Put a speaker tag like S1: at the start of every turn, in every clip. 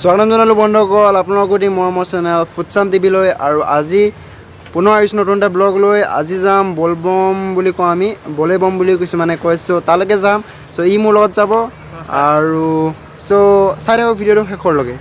S1: স্বাগতম জনালোঁ বন্ধুসকল আপোনালোকৰ দি মোৰ চেনেল ফুটছাম টিভিলৈ আৰু আজি পুনৰ আহিছোঁ নতুন এটা ব্লগ লৈ। আজি যাম বলবম বুলি কওঁ আমি, বলেবম বুলি কিছুমানে কয়, চ' তালৈকে যাম। চ' ই মোৰ লগত যাব আৰু চ' চাই থাকক ভিডিঅ'টো শেষৰলৈকে।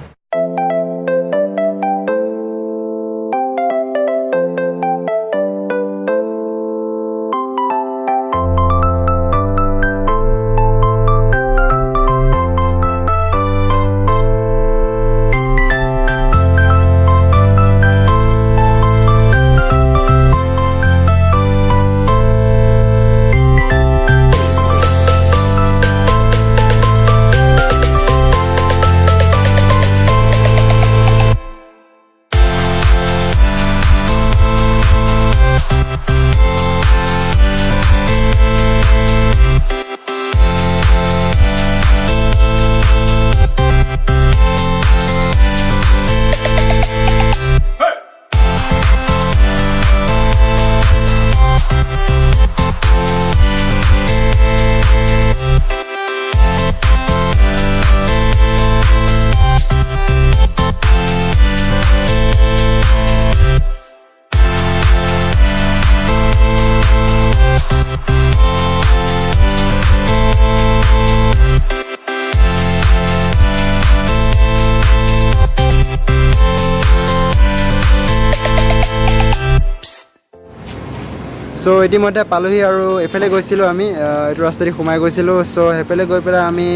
S1: চ' ইতিমধ্যে পালোহি আৰু এইফালে গৈছিলোঁ আমি, এইটো ৰাস্তাদি সোমাই গৈছিলোঁ। চ' সেইফালে গৈ পেলাই আমি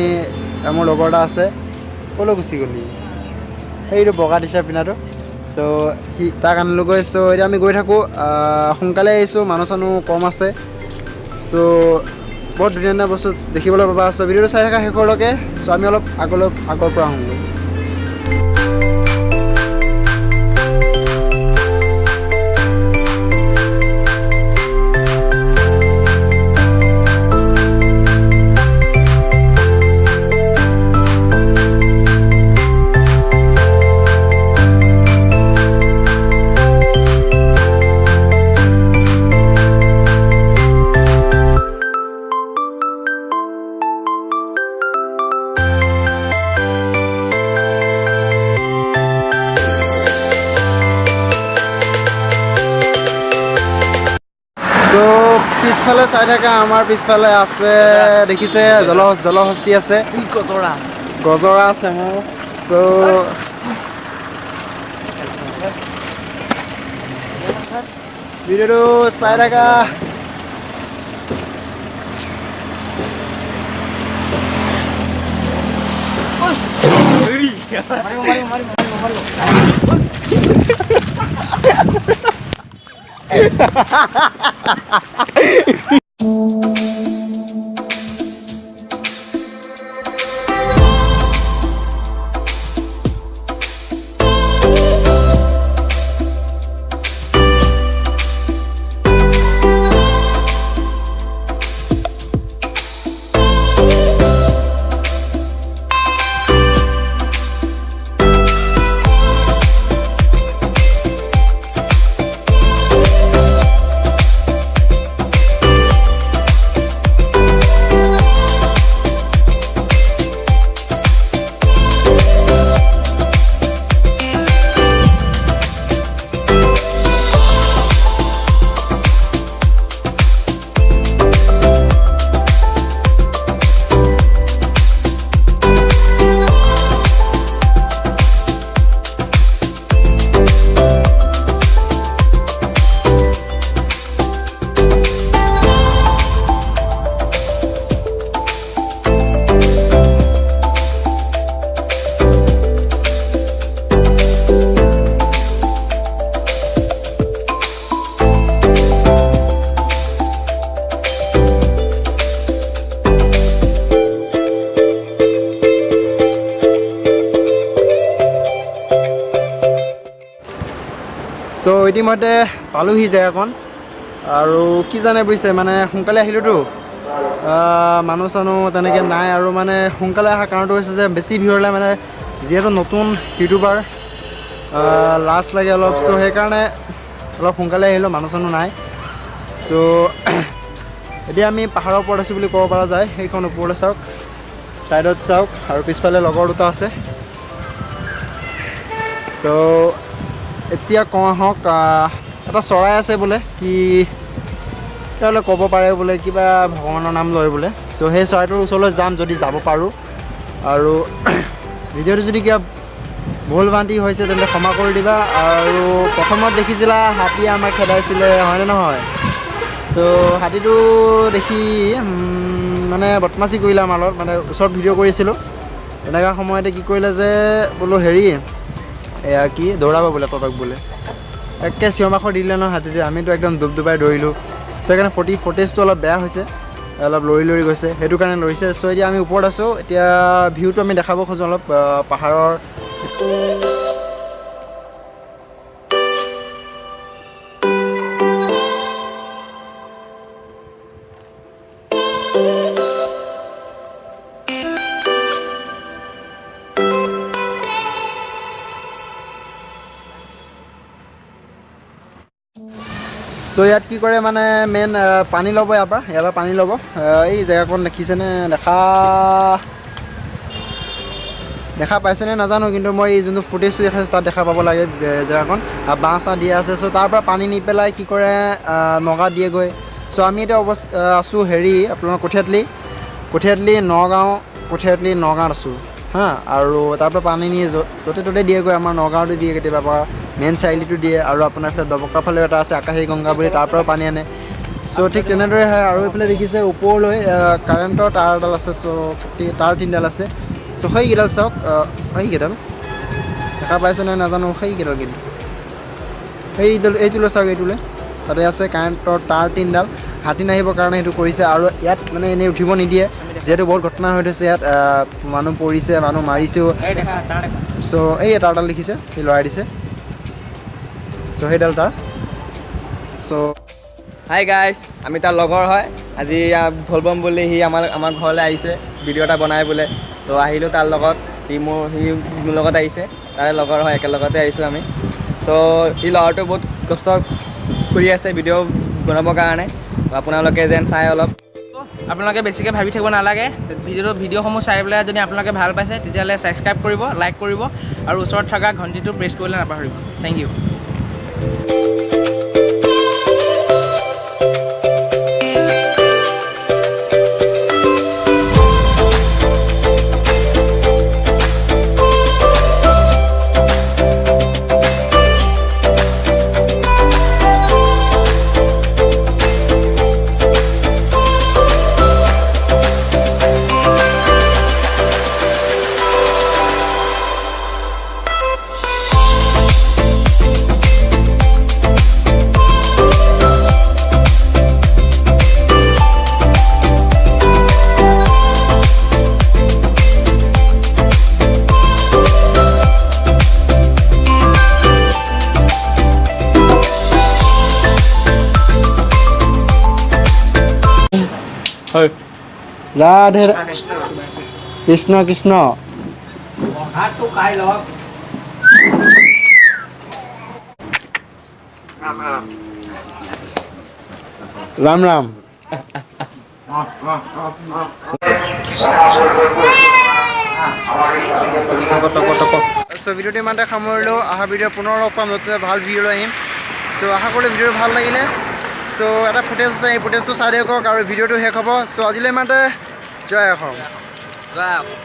S1: মোৰ লগৰ এটা আছে, ক'লৈ গুচি গ'লি সেইটো বগা টি চাৰ্ট পিন্ধাটো, চ' সি তাক আনিলোগৈ। চ' এতিয়া আমি গৈ থাকোঁ, সোনকালে আহিছোঁ, মানুহ চানুহ কম আছে। চ' বহুত ধুনীয়া ধুনীয়া বস্তু দেখিবলৈ পাবা। চ' ভিডিঅ'টো চাই থকা শেষৰলৈকে। চ' আমি অলপ আগৰ পৰা আহোঁগৈ। পিছফালে চাই থাকা, আমাৰ পিছফালে আছে দেখিছে জলহস্তি আছে, গজৰা আছে মোৰ। চ' ভিডিঅ'টো চাই থাকা। চ' ইতিমধ্যে পালোহি জেগাকণ আৰু কি জানে বুজিছে, মানে সোনকালে আহিলোঁতো, মানুহ চানুহ তেনেকৈ নাই। আৰু মানে সোনকালে অহা কাৰণটো হৈছে যে বেছি ভিৰ হ'লে মানে যিহেতু নতুন ইউটিউবাৰ লাজ লাগে অলপ, চ' সেইকাৰণে অলপ সোনকালে আহিলোঁ, মানুহ চানুহ নাই। চ' এতিয়া আমি পাহাৰৰ ওপৰত আছোঁ বুলি ক'ব পৰা যায় সেইখন ওপৰলৈ চাওক ছাইডত চাওক আৰু পিছফালে লগৰ দুটা আছে চ' এতিয়া কওঁ আহক এটা চৰাই আছে বোলে কি তেওঁলোকে ক'ব পাৰে বোলে কিবা ভগৱানৰ নাম লয় বোলে চ' সেই চৰাইটোৰ ওচৰলৈ যাম যদি যাব পাৰোঁ আৰু ভিডিঅ'টো যদি কিবা ভুল ভ্ৰান্তি হৈছে তেন্তে ক্ষমা কৰি দিবা আৰু প্ৰথমত দেখিছিলা হাতীয়ে আমাক খেদাইছিলে হয়নে নহয় চ' হাতীটো দেখি মানে বদমাচি কৰিলে আমাৰ লগত মানে ওচৰত ভিডিঅ' কৰিছিলোঁ তেনেকুৱা সময়তে কি কৰিলে যে বোলো হেৰি এয়া কি দৌৰাব বোলে ততক বোলে একে চিঞৰ-বাখৰ দিলে নহয় হাতীটোৱে আমিতো একদম দুবদুবাই দৌৰিলোঁ চ' সেইকাৰণে ফুটেজটো অলপ বেয়া হৈছে অলপ লৰি গৈছে সেইটো কাৰণে লৰিছে চ' এতিয়া আমি ওপৰত আছোঁ এতিয়া ভিউটো আমি দেখাব খোজোঁ অলপ পাহাৰৰ চ' ইয়াত কি কৰে মানে মেইন পানী ল'ব ইয়াৰ পৰা পানী ল'ব এই জেগাকণ দেখিছেনে দেখা পাইছেনে নাজানো কিন্তু মই এই যোনটো ফুটেজটো দেখাইছোঁ তাত দেখা পাব লাগে জেগাকণ বাঁহ চাহ দিয়া আছে চ' তাৰ পৰা পানী নি পেলাই কি কৰে নগাঁৱত দিয়েগৈ চ' আমি এতিয়া আছোঁ হেৰি আপোনাৰ কঠীয়াতলি নগাঁৱত আছোঁ হা আৰু তাৰ পৰা পানী নি য'তে ত'তে দিয়েগৈ আমাৰ নগাঁৱতে দিয়ে কেতিয়াবা মেইন চাৰিআলিটো দিয়ে আৰু আপোনাৰ এইফালে দবকাৰ ফালেও এটা আছে আকাশী গংগা বুলি তাৰ পৰাও পানী আনে চ' ঠিক তেনেদৰে হয় আৰু এইফালে দেখিছে ওপৰলৈ কাৰেণ্টৰ তাঁৰ এডাল আছে চ' তাঁৰ তিনিডাল আছে চ' সেইকেইডাল চাওক সেইকেইডাল দেখা পাইছে নাই নাজানো সেইকেইডাল কিন্তু এইটোলৈ চাওক এইটোলৈ তাতে আছে কাৰেণ্টৰ তাঁৰ তিনিডাল হাতী নাহিবৰ কাৰণে সেইটো কৰিছে আৰু ইয়াত মানে এনেই উঠিব নিদিয়ে যিহেতু বহুত ঘটনা হৈ থৈছে ইয়াত মানুহ পৰিছে মানুহ মাৰিছেও চ' এই তাঁৰডাল দেখিছে সি লৰাই দিছে চ' সেইডাল তাৰ চ'
S2: হাই গাইজ আমি তাৰ লগৰ হয় আজি বলবম বুলি সি আমাৰ ঘৰলৈ আহিছে ভিডিঅ' এটা বনাই বোলে চ' আহিলোঁ তাৰ লগত সি মোৰ লগত আহিছে তাৰে লগৰ হয় একেলগতে আহিছোঁ আমি চ' সি ল'ৰাটো বহুত কষ্ট কৰি আছে ভিডিঅ' বনাবৰ কাৰণে আপোনালোকে যেন চাই অলপ
S3: আপোনালোকে বেছিকৈ ভাবি থাকিব নালাগে ভিডিঅ'সমূহ চাই পেলাই যদি আপোনালোকে ভাল পাইছে তেতিয়াহ'লে ছাবস্ক্ৰাইব কৰিব লাইক কৰিব আৰু ওচৰত থকা ঘণ্টিটো প্ৰেছ কৰিবলৈ নাপাহৰিব থেংক ইউ
S1: ৰাধে কৃষ্ণ কৃষ্ণ ৰাম ৰাম চ' ভিডিঅ'টো ইমানতে সামৰিলোঁ অহা ভিডিঅ' পুনৰ লগ পাম নতুন ভাল ভিডিঅ' লৈ আহিম চ' আশা কৰিলোঁ ভিডিঅ'টো ভাল লাগিলে চ' এটা ফুটেজ আছে এই ফুটেজটো চাই দিয়ক আৰু ভিডিঅ'টো শেষ হ'ব চ' আজিলৈ ইমানতে জয় অসম
S3: জয় অসম